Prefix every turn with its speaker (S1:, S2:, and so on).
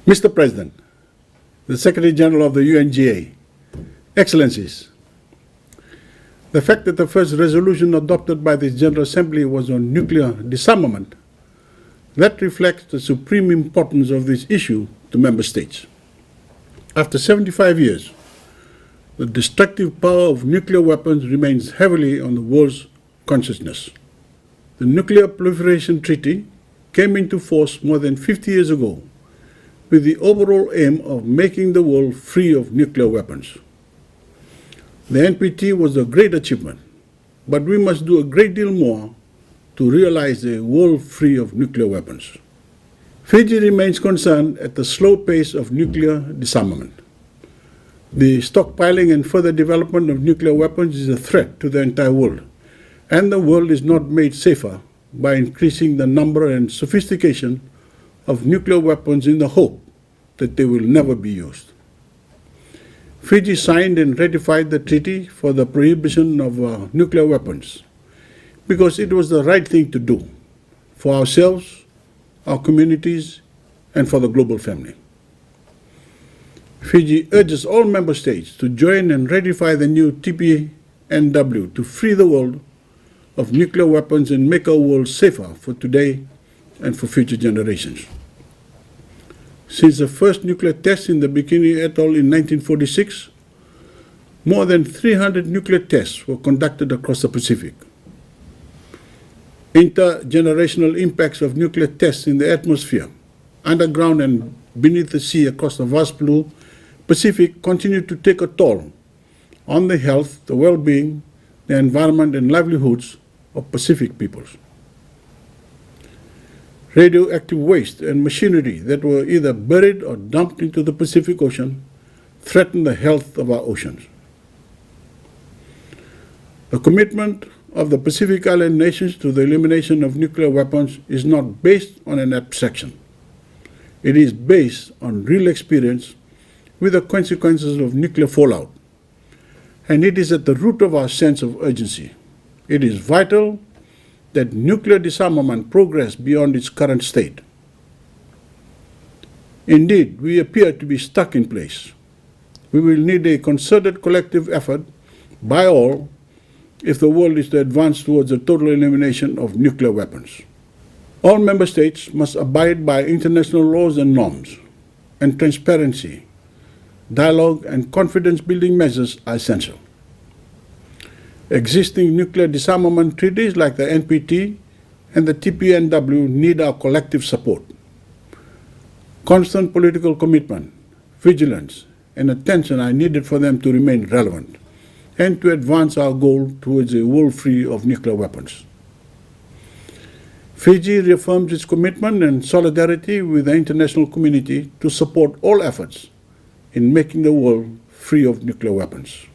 S1: Mr. President, the Secretary General of the UNGA, Excellencies, the fact that the first resolution adopted by the General Assembly was on nuclear disarmament, that reflects the supreme importance of this issue to Member States. After 75 years, the destructive power of nuclear weapons remains heavily on the world's consciousness. The Nuclear Proliferation Treaty came into force more than 50 years ago with the overall aim of making the world free of nuclear weapons. The NPT was a great achievement, but we must do a great deal more to realize a world free of nuclear weapons. Fiji remains concerned at the slow pace of nuclear disarmament. The stockpiling and further development of nuclear weapons is a threat to the entire world, and the world is not made safer by increasing the number and sophistication of nuclear weapons in the hope that they will never be used. Fiji signed and ratified the treaty for the prohibition of nuclear weapons because it was the right thing to do for ourselves, our communities, and for the global family. Fiji urges all member states to join and ratify the new TPNW to free the world of nuclear weapons and make our world safer for today and for future generations. Since the first nuclear test in the Bikini Atoll in 1946, more than 300 nuclear tests were conducted across the Pacific. Intergenerational impacts of nuclear tests in the atmosphere, underground and beneath the sea across the vast blue Pacific continue to take a toll on the health, the well-being, the environment and livelihoods of Pacific peoples. Radioactive waste and machinery that were either buried or dumped into the Pacific Ocean threaten the health of our oceans. The commitment of the Pacific Island nations to the elimination of nuclear weapons is not based on an abstraction. It is based on real experience with the consequences of nuclear fallout, and it is at the root of our sense of urgency. It is vital that nuclear disarmament progress beyond its current state. Indeed, we appear to be stuck in place. We will need a concerted collective effort by all if the world is to advance towards a total elimination of nuclear weapons. All member states must abide by international laws and norms, and transparency, dialogue, and confidence-building measures are essential. Existing nuclear disarmament treaties like the NPT and the TPNW need our collective support. Constant political commitment, vigilance, and attention are needed for them to remain relevant and to advance our goal towards a world free of nuclear weapons. Fiji reaffirms its commitment and solidarity with the international community to support all efforts in making the world free of nuclear weapons.